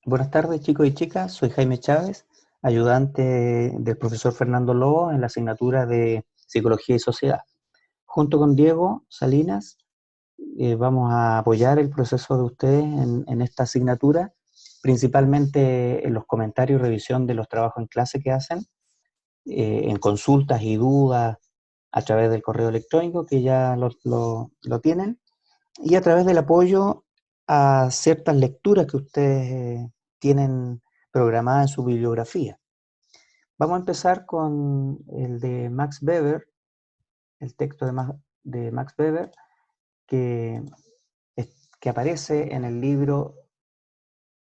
Buenas tardes, chicos y chicas. Soy Jaime Chávez, ayudante del profesor Fernando Lobo en la asignatura de Psicología y Sociedad. Junto con Diego Salinas, vamos a apoyar el proceso de ustedes en esta asignatura, principalmente en los comentarios y revisión de los trabajos en clase que hacen, en consultas y dudas a través del correo electrónico que ya lo tienen, y a través del apoyo a ciertas lecturas que ustedes tienen programadas en su bibliografía. Vamos a empezar con el de Max Weber, el texto de Max Weber, que, que aparece en el libro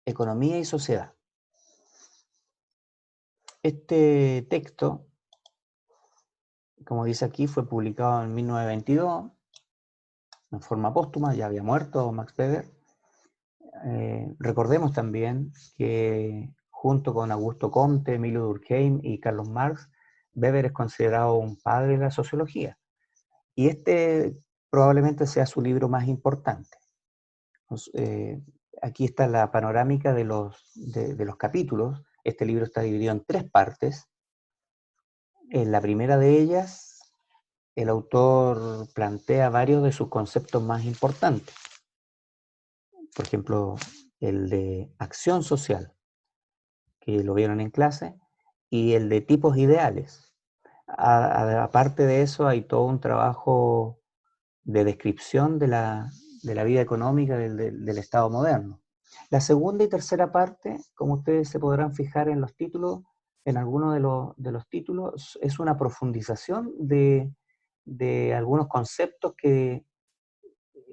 Economía y Sociedad. Este texto, como dice aquí, fue publicado en 1922, en forma póstuma, ya había muerto Max Weber. Recordemos también que junto con Augusto Comte, Emilio Durkheim y Carlos Marx, Weber es considerado un padre de la sociología. Y este probablemente sea su libro más importante. Aquí está la panorámica de los capítulos. Este libro está dividido en 3 partes. En la primera de ellas, el autor plantea varios de sus conceptos más importantes. Por ejemplo, el de acción social, que lo vieron en clase, y el de tipos ideales. Aparte de eso, hay todo un trabajo de descripción de la vida económica del Estado moderno. La segunda y tercera parte, como ustedes se podrán fijar en los títulos, en algunos de los títulos, es una profundización de algunos conceptos que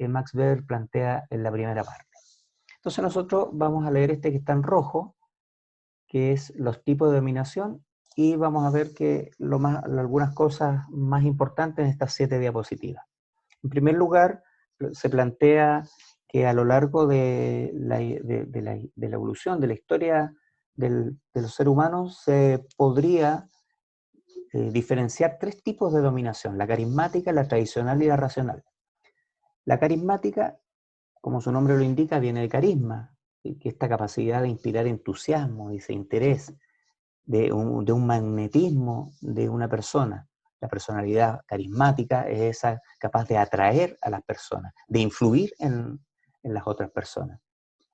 Max Weber plantea en la primera parte. Entonces nosotros vamos a leer este que está en rojo, que es los tipos de dominación, y vamos a ver que algunas cosas más importantes en estas 7 diapositivas. En primer lugar, se plantea que a lo largo de la evolución, de la historia de los seres humanos, se podría diferenciar 3 tipos de dominación: la carismática, la tradicional y la racional. La carismática, como su nombre lo indica, viene de carisma, que esta capacidad de inspirar entusiasmo, dice interés, de un magnetismo de una persona. La personalidad carismática es esa capaz de atraer a las personas, de influir en las otras personas.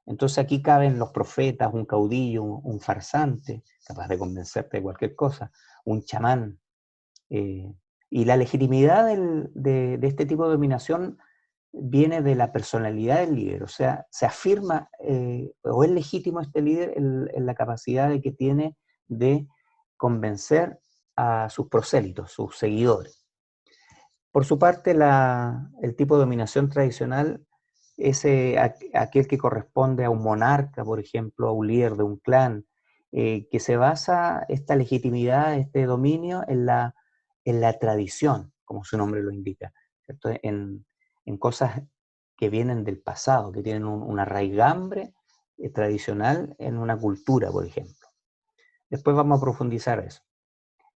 Entonces aquí caben los profetas, un caudillo, un farsante, capaz de convencerte de cualquier cosa, un chamán. eh, y la legitimidad de este tipo de dominación viene de la personalidad del líder, o sea, se afirma o es legítimo este líder en la capacidad de que tiene de convencer a sus prosélitos, sus seguidores. Por su parte, el tipo de dominación tradicional es aquel que corresponde a un monarca, por ejemplo, a un líder de un clan, que se basa esta legitimidad, este dominio en la tradición, como su nombre lo indica, ¿cierto? En cosas que vienen del pasado, que tienen una raigambre tradicional en una cultura, por ejemplo. Después vamos a profundizar eso.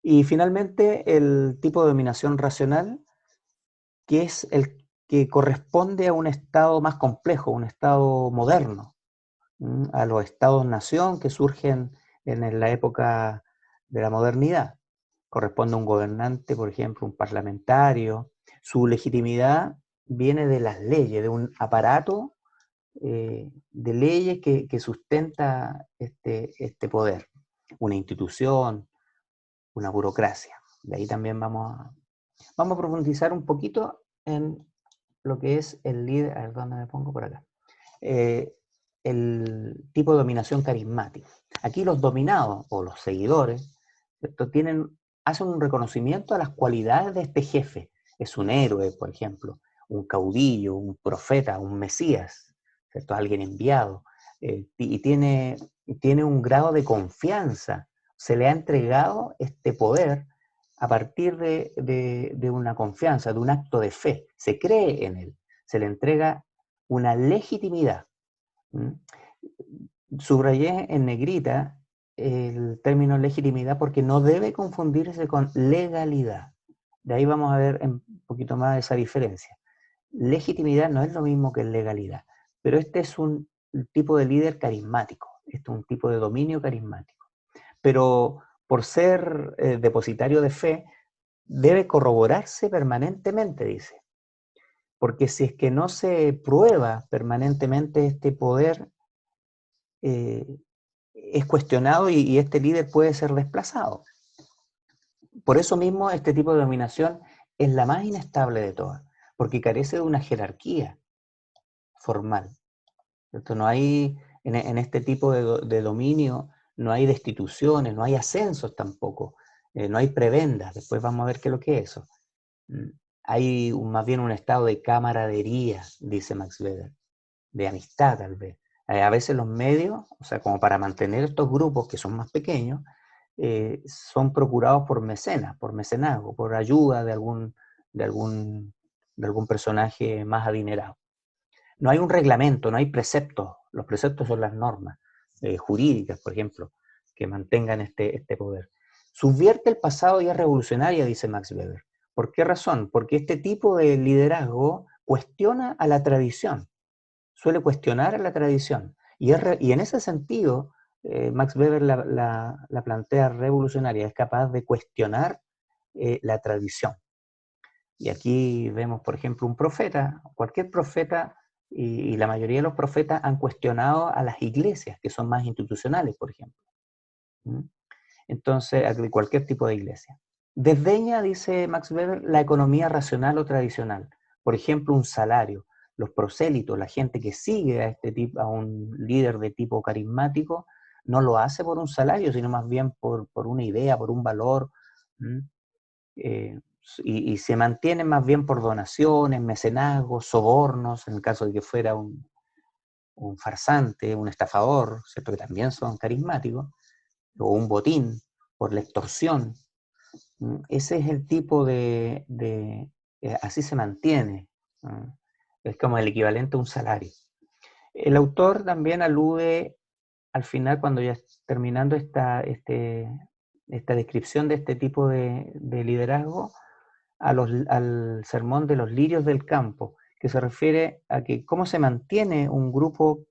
Y finalmente, el tipo de dominación racional, que es el que corresponde a un estado más complejo, un estado moderno, a los estados-nación que surgen en la época de la modernidad. Corresponde a un gobernante, por ejemplo, un parlamentario. Su legitimidad viene de las leyes, de un aparato de leyes que sustenta este poder, una institución, una burocracia. De ahí también vamos a profundizar un poquito en lo que es el líder. A ver, ¿dónde me pongo? Por acá. Eh, el tipo de dominación carismática. Aquí los dominados o los seguidores, ¿cierto? Hacen un reconocimiento a las cualidades de este jefe. Es un héroe, por ejemplo, un caudillo, un profeta, un mesías, ¿cierto? Alguien enviado, y tiene un grado de confianza. Se le ha entregado este poder a partir de una confianza, de un acto de fe. Se cree en él, se le entrega una legitimidad. Subrayé en negrita el término legitimidad porque no debe confundirse con legalidad. De ahí vamos a ver un poquito más esa diferencia. Legitimidad no es lo mismo que legalidad, pero este es un tipo de líder carismático. Esto es un tipo de dominio carismático. Pero por ser depositario de fe, debe corroborarse permanentemente, dice. Porque si es que no se prueba permanentemente este poder, eh, es cuestionado y este líder puede ser desplazado. Por eso mismo este tipo de dominación es la más inestable de todas, porque carece de una jerarquía formal. ¿Cierto? No hay, en este tipo de dominio, no hay destituciones, no hay ascensos tampoco, no hay prebendas. Después vamos a ver qué es lo que es eso. Hay más bien un estado de camaradería, dice Max Weber, de amistad tal vez. A veces los medios, o sea, como para mantener estos grupos que son más pequeños, son procurados por mecenas, por mecenazgo, por ayuda de algún, de algún personaje más adinerado. No hay un reglamento, no hay preceptos. Los preceptos son las normas jurídicas, por ejemplo, que mantengan este poder. Subvierte el pasado y es revolucionaria, dice Max Weber. ¿Por qué razón? Porque este tipo de liderazgo cuestiona a la tradición, suele cuestionar a la tradición. Y en ese sentido, Max Weber la plantea revolucionaria, es capaz de cuestionar la tradición. Y aquí vemos, por ejemplo, un profeta, cualquier profeta, y la mayoría de los profetas han cuestionado a las iglesias, que son más institucionales, por ejemplo. ¿Mm? Entonces, de cualquier tipo de iglesia. Desdeña, dice Max Weber, la economía racional o tradicional. Por ejemplo, un salario. Los prosélitos, la gente que sigue a, este tipo, a un líder de tipo carismático, no lo hace por un salario, sino más bien por una idea, por un valor. Eh, y se mantiene más bien por donaciones, mecenazgos, sobornos, en el caso de que fuera un farsante, un estafador, ¿cierto? Que también son carismáticos, o un botín, por la extorsión. Ese es el tipo así se mantiene. Es como el equivalente a un salario. El autor también alude al final, cuando ya terminando esta descripción de este tipo de liderazgo, al sermón de los lirios del campo, que se refiere a que cómo se mantiene un grupo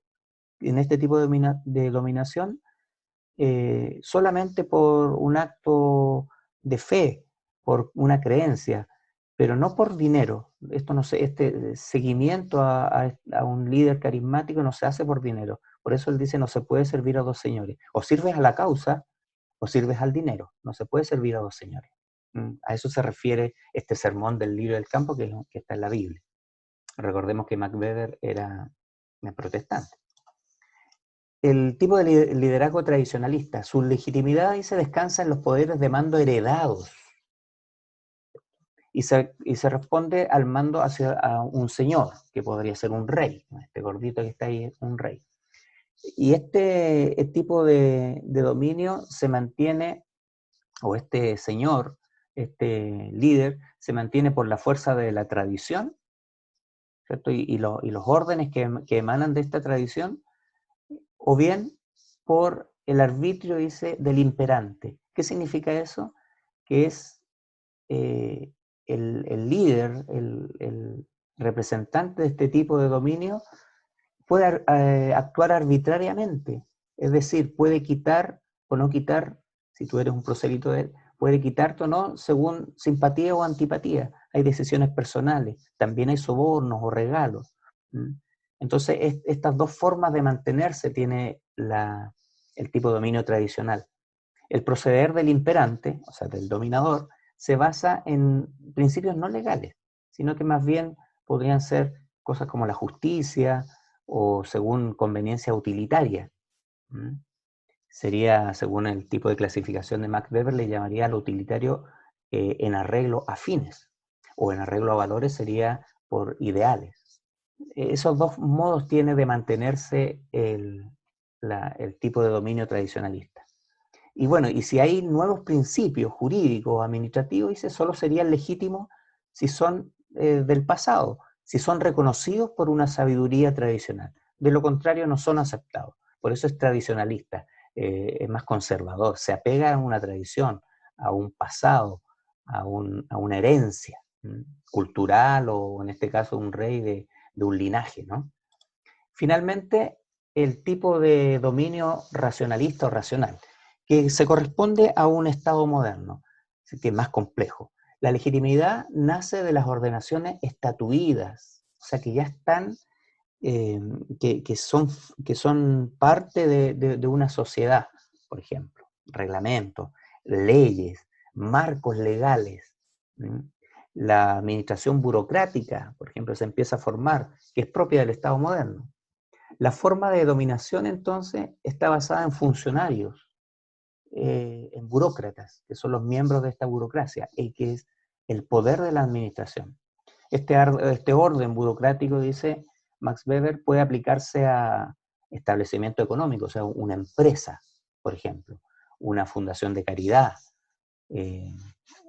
en este tipo de dominación solamente por un acto de fe, por una creencia, pero no por dinero. Esto no se, este seguimiento a un líder carismático no se hace por dinero. Por eso él dice, no se puede servir a dos señores. O sirves a la causa o sirves al dinero. No se puede servir a dos señores. A eso se refiere este sermón del libro del campo que está en la Biblia. Recordemos que Max Weber era protestante. El tipo de liderazgo tradicionalista, su legitimidad ahí se descansa en los poderes de mando heredados y se responde al mando hacia a un señor, que podría ser un rey. Este gordito que está ahí es un rey. Y este tipo de dominio se mantiene, o este señor, este líder, se mantiene por la fuerza de la tradición, ¿cierto? Y los órdenes que emanan de esta tradición, o bien por el arbitrio, dice, del imperante. ¿Qué significa eso? Que es el líder, el representante de este tipo de dominio, puede actuar arbitrariamente, es decir, puede quitar o no quitar, si tú eres un prosélito de él, puede quitarte o no según simpatía o antipatía. Hay decisiones personales, también hay sobornos o regalos. Entonces, estas dos formas de mantenerse tiene el tipo de dominio tradicional. El proceder del imperante, o sea, del dominador, se basa en principios no legales, sino que más bien podrían ser cosas como la justicia o según conveniencia utilitaria. Sería, según el tipo de clasificación de Max Weber, le llamaría lo utilitario en arreglo a fines, o en arreglo a valores sería por ideales. Esos dos modos tiene de mantenerse el tipo de dominio tradicionalista. Y bueno, y si hay nuevos principios jurídicos o administrativos, dice, solo serían legítimos si son del pasado, si son reconocidos por una sabiduría tradicional. De lo contrario, no son aceptados. Por eso es tradicionalista, es más conservador, se apega a una tradición, a un pasado, a una herencia cultural o en este caso un rey de un linaje, ¿no? Finalmente, el tipo de dominio racionalista o racional, que se corresponde a un Estado moderno, que es más complejo. La legitimidad nace de las ordenaciones estatuidas, o sea, que ya están, que son parte de una sociedad, por ejemplo, reglamentos, leyes, marcos legales. La administración burocrática, por ejemplo, se empieza a formar, que es propia del Estado moderno. La forma de dominación, entonces, está basada en funcionarios, en burócratas, que son los miembros de esta burocracia, y que es el poder de la administración. Este orden burocrático, dice Max Weber, puede aplicarse a establecimiento económico, o sea, una empresa, por ejemplo, una fundación de caridad, eh,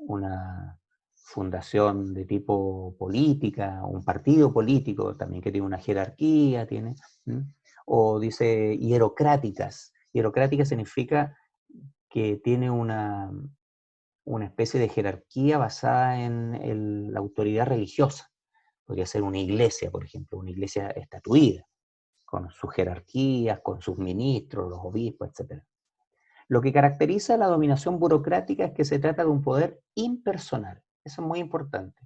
una fundación de tipo política, un partido político también que tiene una jerarquía, tiene, o dice hierocráticas. Hierocrática significa que tiene una especie de jerarquía basada en la autoridad religiosa. Podría ser una iglesia, por ejemplo, una iglesia estatuida, con sus jerarquías, con sus ministros, los obispos, etc. Lo que caracteriza la dominación burocrática es que se trata de un poder impersonal. Eso es muy importante,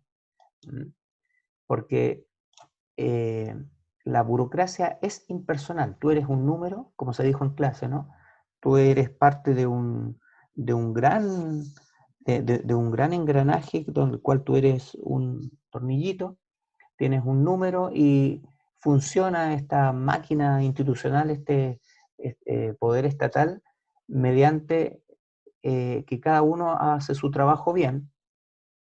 porque la burocracia es impersonal. Tú eres un número, como se dijo en clase, ¿no? Tú eres parte de un gran, de un gran engranaje, donde el cual tú eres un tornillito, tienes un número y funciona esta máquina institucional, este poder estatal, mediante que cada uno hace su trabajo bien.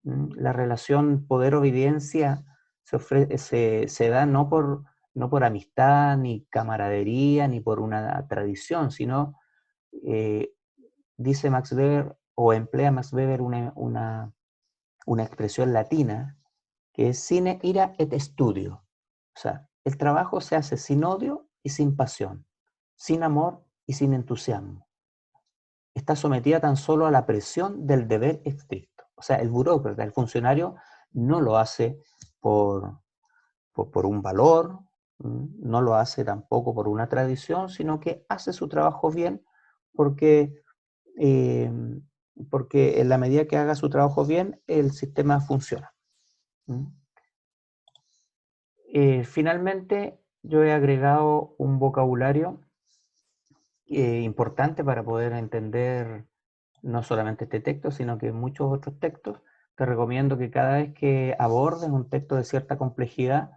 La relación poder-obediencia se da no por amistad, ni camaradería, ni por una tradición, sino, eh, dice Max Weber, o emplea Max Weber una expresión latina, que es sine ira et studio. O sea, el trabajo se hace sin odio y sin pasión, sin amor y sin entusiasmo. Está sometida tan solo a la presión del deber estricto. O sea, el burócrata, el funcionario, no lo hace por un valor, no lo hace tampoco por una tradición, sino que hace su trabajo bien porque, eh, porque en la medida que haga su trabajo bien, el sistema funciona. Finalmente, yo he agregado un vocabulario importante para poder entender no solamente este texto, sino que muchos otros textos. Te recomiendo que cada vez que abordes un texto de cierta complejidad,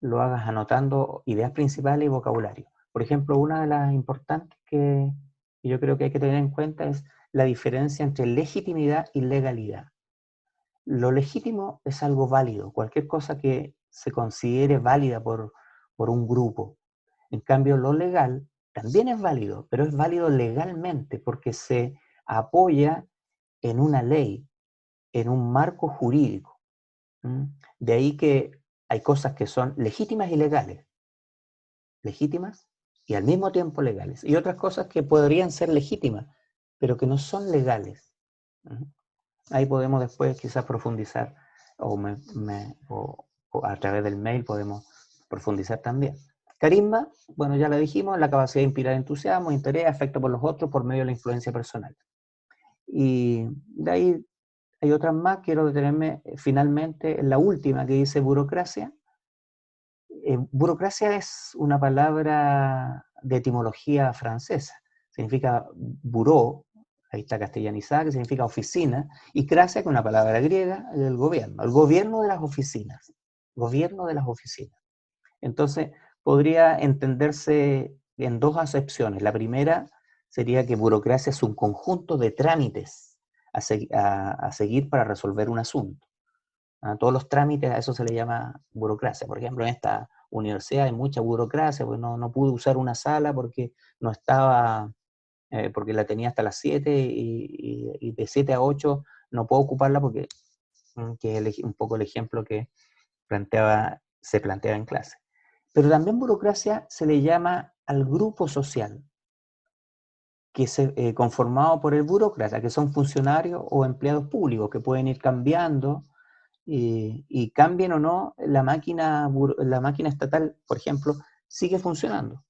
lo hagas anotando ideas principales y vocabulario. Por ejemplo, una de las importantes que yo creo que hay que tener en cuenta es la diferencia entre legitimidad y legalidad. Lo legítimo es algo válido, cualquier cosa que se considere válida por un grupo. En cambio, lo legal también es válido, pero es válido legalmente porque se apoya en una ley, en un marco jurídico. De ahí que hay cosas que son legítimas y legales, legítimas y al mismo tiempo legales, y otras cosas que podrían ser legítimas, pero que no son legales. Ahí podemos después quizás profundizar, o a través del mail podemos profundizar también. Carisma, bueno, ya lo dijimos, la capacidad de inspirar entusiasmo, interés, afecto por los otros por medio de la influencia personal. Y de ahí hay otras más, quiero detenerme finalmente en la última que dice burocracia. Burocracia es una palabra de etimología francesa, significa buró, ahí está castellanizada, que significa oficina, y cracia, que es una palabra griega, del gobierno, el gobierno de las oficinas, gobierno de las oficinas. Entonces, podría entenderse en dos acepciones. La primera sería que burocracia es un conjunto de trámites a seguir para resolver un asunto. A todos los trámites, a eso se le llama burocracia. Por ejemplo, en esta universidad hay mucha burocracia, pues no pude usar una sala porque no estaba, porque la tenía hasta las 7 y de 7 a 8 no puedo ocuparla porque, que es un poco el ejemplo que se planteaba en clase. Pero también burocracia se le llama al grupo social, que es conformado por el burócrata, que son funcionarios o empleados públicos que pueden ir cambiando y cambien o no, la máquina estatal, por ejemplo, sigue funcionando.